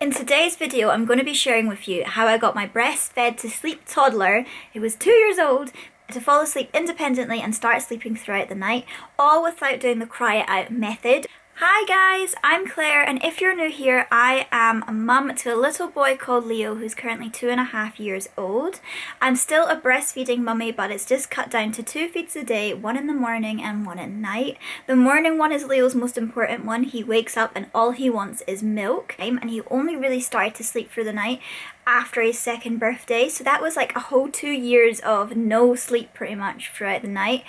In today's video, I'm going to be sharing with you how I got my breastfed to sleep toddler, who was 2 years old, to fall asleep independently and start sleeping throughout the night, all without doing the cry it out method. Hi guys, I'm Claire, and if you're new here, I am a mum to a little boy called Leo who's currently 2.5 years old. I'm still a breastfeeding mummy, but it's just cut down to 2 feeds a day, one in the morning and one at night. The morning one is Leo's most important one. He wakes up and all he wants is milk, and he only really started to sleep through the night after his second birthday, so that was like a whole 2 years of no sleep pretty much throughout the night.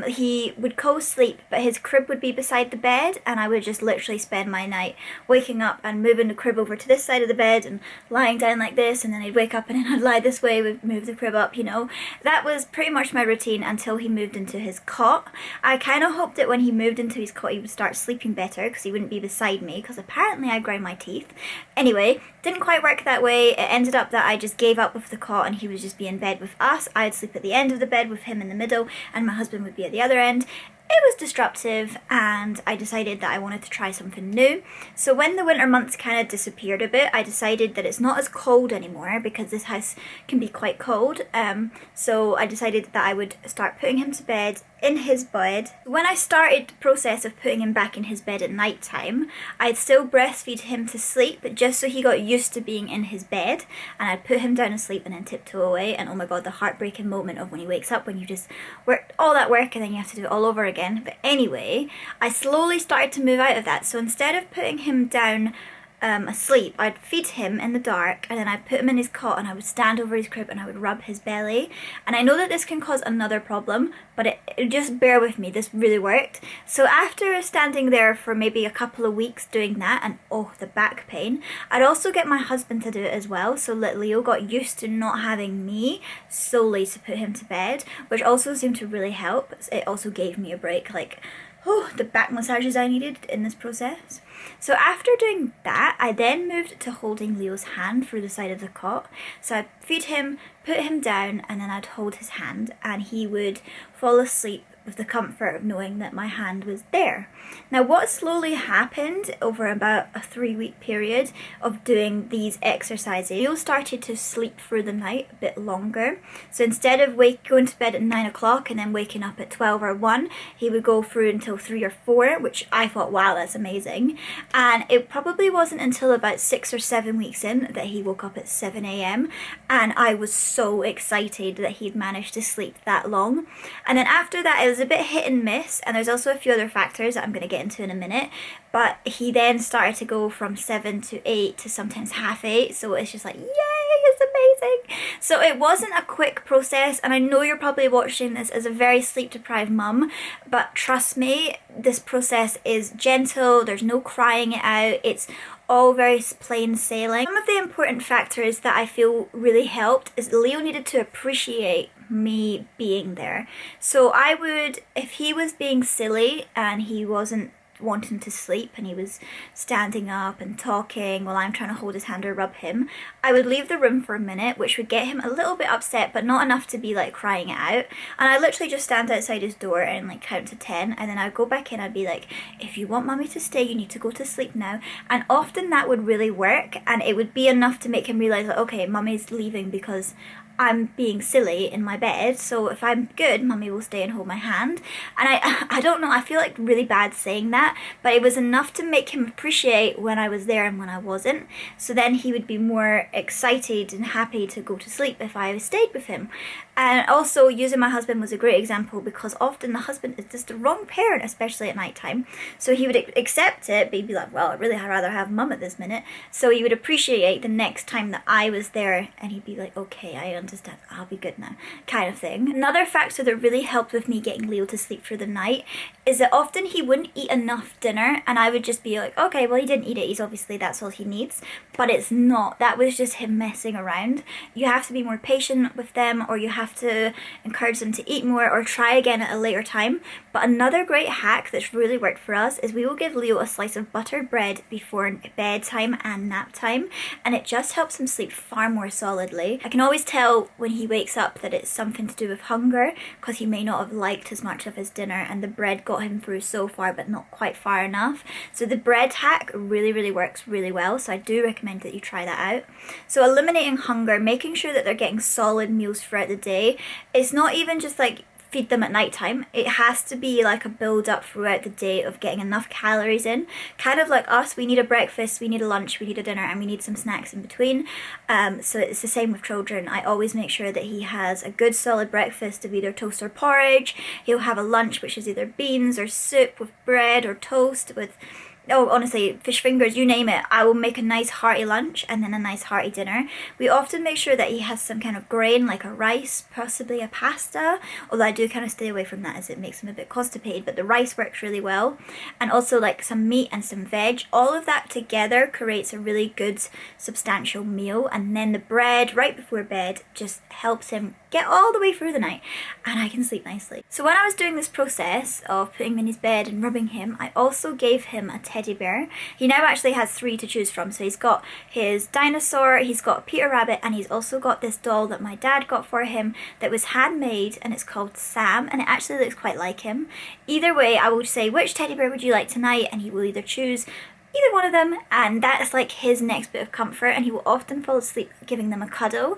He would co-sleep, but his crib would be beside the bed, and I would just literally spend my night waking up and moving the crib over to this side of the bed and lying down like this, and then I'd wake up and then I'd lie this way, would move the crib up, you know. That was pretty much my routine until he moved into his cot. I kind of hoped that when he moved into his cot he would start sleeping better because he wouldn't be beside me, because apparently I grind my teeth. Anyway, didn't quite work that way. It ended up that I just gave up with the cot and he would just be in bed with us. I'd sleep at the end of the bed with him in the middle and my husband would be at the other end. It was disruptive and I decided that I wanted to try something new. So when the winter months kind of disappeared a bit, I decided that it's not as cold anymore because this house can be quite cold. So I decided that I would start putting him to bed in his bed. When I started the process of putting him back in his bed at night time, I'd still breastfeed him to sleep, but just so he got used to being in his bed, and I'd put him down asleep and then tiptoe away. And oh my god, the heartbreaking moment of when he wakes up, when you just worked all that work and then you have to do it all over again. But anyway, I slowly started to move out of that. So instead of putting him down asleep, I'd feed him in the dark and then I'd put him in his cot and I would stand over his crib and I would rub his belly. And I know that this can cause another problem, but it just bear with me, this really worked. So after standing there for maybe a couple of weeks doing that, and oh, the back pain, I'd also get my husband to do it as well, so that Leo got used to not having me solely to put him to bed, which also seemed to really help. It also gave me a break, like, oh, the back massages I needed in this process. So after doing that, I then moved to holding Leo's hand through the side of the cot. So I'd feed him, put him down, and then I'd hold his hand and he would fall asleep with the comfort of knowing that my hand was there. Now what slowly happened over about a 3-week period of doing these exercises, Leo started to sleep through the night a bit longer. So instead of going to bed at 9 o'clock and then waking up at 12 or 1, he would go through until 3 or 4, which I thought, wow, that's amazing. And it probably wasn't until about 6 or 7 weeks in that he woke up at 7 a.m. and I was so excited that he'd managed to sleep that long. And then after that, it was a bit hit and miss, and there's also a few other factors that I'm going to get into in a minute, but he then started to go from 7 to 8 to sometimes half 8, so it's just like, yay, it's amazing. So it wasn't a quick process, and I know you're probably watching this as a very sleep deprived mum, but trust me, this process is gentle, there's no crying it out, it's all very plain sailing. Some of the important factors that I feel really helped is Leo needed to appreciate me being there. So I would, if he was being silly and he wasn't wanting to sleep and he was standing up and talking while I'm trying to hold his hand or rub him, I would leave the room for a minute, which would get him a little bit upset, but not enough to be like crying it out. And I literally just stand outside his door and like count to 10, and then I'd go back in. I'd be like, if you want mommy to stay, you need to go to sleep now. And often that would really work, and it would be enough to make him realize that, okay, mummy's leaving because I'm being silly in my bed, so if I'm good, mummy will stay and hold my hand. And I don't know, I feel like really bad saying that, but it was enough to make him appreciate when I was there and when I wasn't. So then he would be more excited and happy to go to sleep if I stayed with him. And also using my husband was a great example, because often the husband is just the wrong parent, especially at night time. So he would accept it, but he'd be like, well, I'd really rather have mum at this minute. So he would appreciate the next time that I was there, and he'd be like, okay, I understand, I'll be good now, kind of thing. Another factor that really helped with me getting Leo to sleep through the night is that often he wouldn't eat enough dinner, and I would just be like, okay, well, he didn't eat it, he's obviously, that's all he needs. But it's not, that was just him messing around. You have to be more patient with them, or you have to encourage them to eat more or try again at a later time. But another great hack that's really worked for us is we will give Leo a slice of buttered bread before bedtime and nap time, and it just helps him sleep far more solidly. I can always tell tell when he wakes up that it's something to do with hunger, because he may not have liked as much of his dinner and the bread got him through so far but not quite far enough. So the bread hack really works really well, so I do recommend that you try that out. So eliminating hunger, making sure that they're getting solid meals throughout the day. It's not even just like feed them at night time. It has to be like a build up throughout the day of getting enough calories in. Kind of like us, we need a breakfast, we need a lunch, we need a dinner, and we need some snacks in between. So it's the same with children. I always make sure that he has a good solid breakfast of either toast or porridge. He'll have a lunch which is either beans or soup with bread or toast with, oh, honestly, fish fingers, you name it. I will make a nice hearty lunch and then a nice hearty dinner. We often make sure that he has some kind of grain, like a rice, possibly a pasta, although I do kind of stay away from that as it makes him a bit constipated, but the rice works really well. And also like some meat and some veg. All of that together creates a really good, substantial meal. And then the bread right before bed just helps him get all the way through the night, and I can sleep nicely. So when I was doing this process of putting him in his bed and rubbing him, I also gave him a teddy bear. He now actually has 3 to choose from. So he's got his dinosaur, he's got Peter Rabbit, and he's also got this doll that my dad got for him that was handmade, and it's called Sam, and it actually looks quite like him. Either way, I will say, which teddy bear would you like tonight? And he will either choose either one of them, and that's like his next bit of comfort, and he will often fall asleep giving them a cuddle,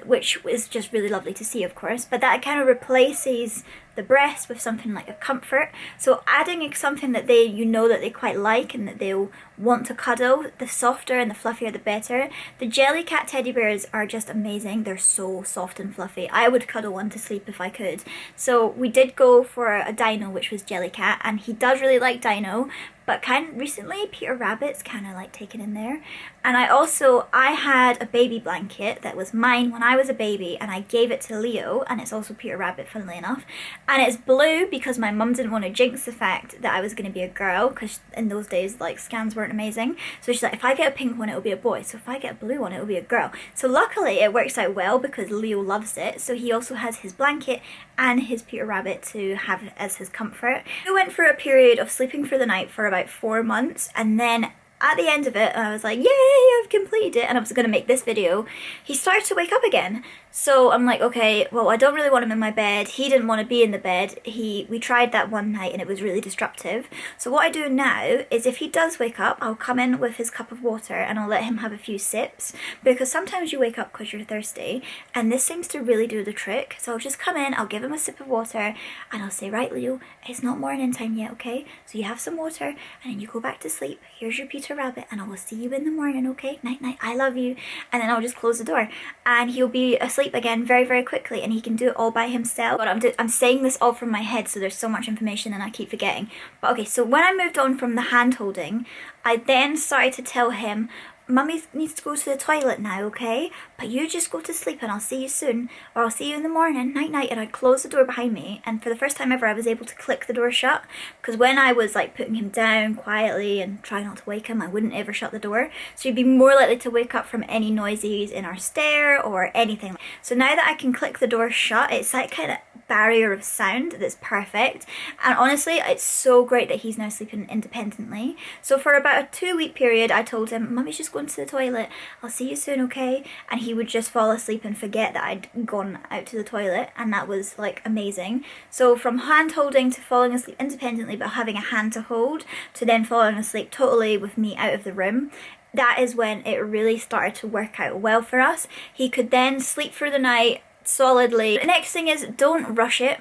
which is just really lovely to see, of course. But that kind of replaces the breast with something like a comfort. So adding something that they, you know, that they quite like and that they'll want to cuddle, the softer and the fluffier the better. The Jellycat teddy bears are just amazing. They're so soft and fluffy. I would cuddle one to sleep if I could. So we did go for a dino, which was Jellycat, and he does really like dino, but kind of recently Peter Rabbit's kind of like taken in there. And I had a baby blanket that was mine when I was a baby, and I gave it to Leo, and it's also Peter Rabbit, funnily enough. And it's blue because my mum didn't want to jinx the fact that I was going to be a girl, because in those days like scans weren't amazing. So she's like, if I get a pink one it'll be a boy, so if I get a blue one it'll be a girl. So luckily it works out well because Leo loves it. So he also has his blanket and his Peter Rabbit to have as his comfort. We went through a period of sleeping through the night for about 4 months, and then at the end of it, I was like, yay, I've completed it, and I was going to make this video. He started to wake up again. So I'm like, okay, well, I don't really want him in my bed. He didn't want to be in the bed. We tried that one night and it was really disruptive. So what I do now is if he does wake up, I'll come in with his cup of water and I'll let him have a few sips, because sometimes you wake up because you're thirsty, and this seems to really do the trick. So I'll just come in, I'll give him a sip of water, and I'll say, right, Leo, it's not morning time yet, okay? So you have some water and then you go back to sleep. Here's your Peter Rabbit, and I will see you in the morning, okay? Night night, I love you. And then I'll just close the door and he'll be asleep again very quickly, and he can do it all by himself. But I'm saying this all from my head, so there's so much information and I keep forgetting. But okay, so when I moved on from the hand holding, I then started to tell him, Mummy needs to go to the toilet now, okay? But you just go to sleep and I'll see you soon, or I'll see you in the morning, night night. And I'd close the door behind me, and for the first time ever I was able to click the door shut, because when I was like putting him down quietly and trying not to wake him, I wouldn't ever shut the door. So he'd be more likely to wake up from any noises in our stair or anything. So now that I can click the door shut, it's that kind of barrier of sound that's perfect. And honestly, it's so great that he's now sleeping independently. So for about a 2-week period, I told him, Mummy's just going to the toilet, I'll see you soon, okay? And he would just fall asleep and forget that I'd gone out to the toilet, and that was like amazing. So from hand holding to falling asleep independently but having a hand to hold, to then falling asleep totally with me out of the room, that is when it really started to work out well for us. He could then sleep through the night solidly. The next thing is, don't rush it.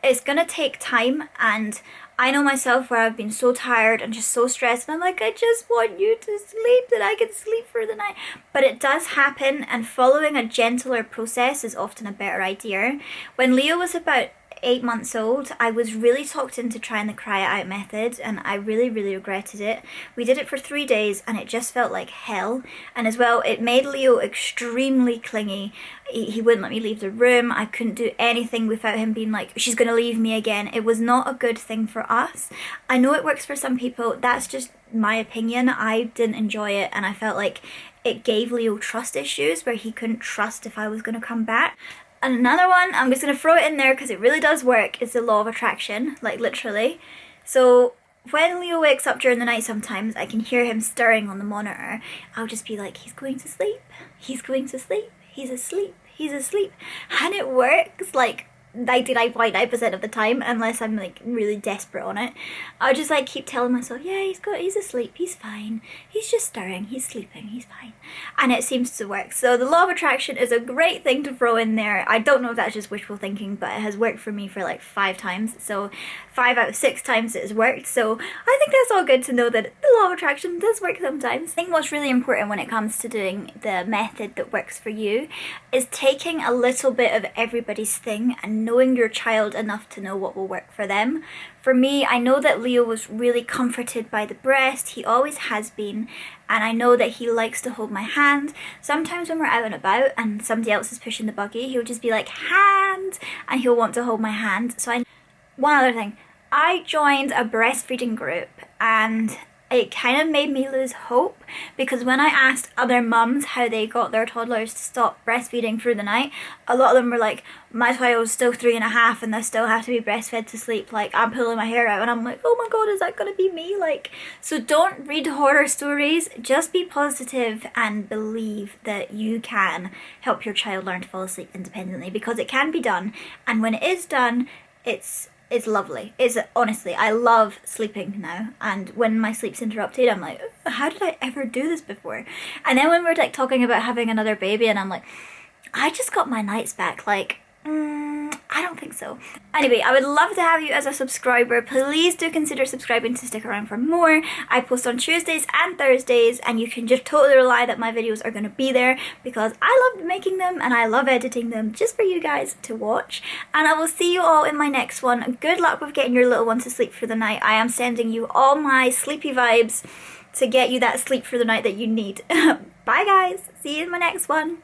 It's gonna take time, and I know myself where I've been so tired and just so stressed, and I'm like, I just want you to sleep that I can sleep for the night. But it does happen, and following a gentler process is often a better idea. When Leo was about 8 months old, I was really talked into trying the cry it out method, and I really regretted it. We did it for 3 days and it just felt like hell. And as well, it made Leo extremely clingy. He wouldn't let me leave the room. I couldn't do anything without him being like, she's gonna leave me again. It was not a good thing for us. I know it works for some people, that's just my opinion. I didn't enjoy it, and I felt like it gave Leo trust issues where he couldn't trust if I was gonna come back. And another one, I'm just going to throw it in there because it really does work, is the law of attraction, like literally. So when Leo wakes up during the night, sometimes I can hear him stirring on the monitor. I'll just be like, he's going to sleep, he's going to sleep, he's asleep, he's asleep. And it works like 99.9% of the time, unless I'm like really desperate on it. I'll just like keep telling myself, yeah, he's asleep, he's fine, he's just stirring, he's sleeping, he's fine. And it seems to work. So the law of attraction is a great thing to throw in there. I don't know if that's just wishful thinking, but it has worked for me for like 5 times. So 5 out of 6 times it has worked. So I think that's all good to know that the law of attraction does work sometimes. I think what's really important when it comes to doing the method that works for you is taking a little bit of everybody's thing and knowing your child enough to know what will work for them. For me, I know that Leo was really comforted by the breast. He always has been. And I know that he likes to hold my hand. Sometimes when we're out and about and somebody else is pushing the buggy, he'll just be like, hand, and he'll want to hold my hand. One other thing, I joined a breastfeeding group and it kind of made me lose hope, because when I asked other mums how they got their toddlers to stop breastfeeding through the night, a lot of them were like, my child's still 3.5 and they still have to be breastfed to sleep, like I'm pulling my hair out. And I'm like, oh my god, is that gonna be me? Like, so don't read horror stories, just be positive and believe that you can help your child learn to fall asleep independently, because it can be done, and when it is done, it's lovely. Honestly, I love sleeping now, and when my sleep's interrupted, I'm like, how did I ever do this before? And then when we're like talking about having another baby, and I'm like, I just got my nights back, like, I don't think so. Anyway, I would love to have you as a subscriber. Please do consider subscribing to stick around for more. I post on Tuesdays and Thursdays, and you can just totally rely that my videos are going to be there, because I love making them and I love editing them just for you guys to watch. And I will see you all in my next one. Good luck with getting your little one to sleep for the night. I am sending you all my sleepy vibes to get you that sleep for the night that you need. Bye guys, see you in my next one.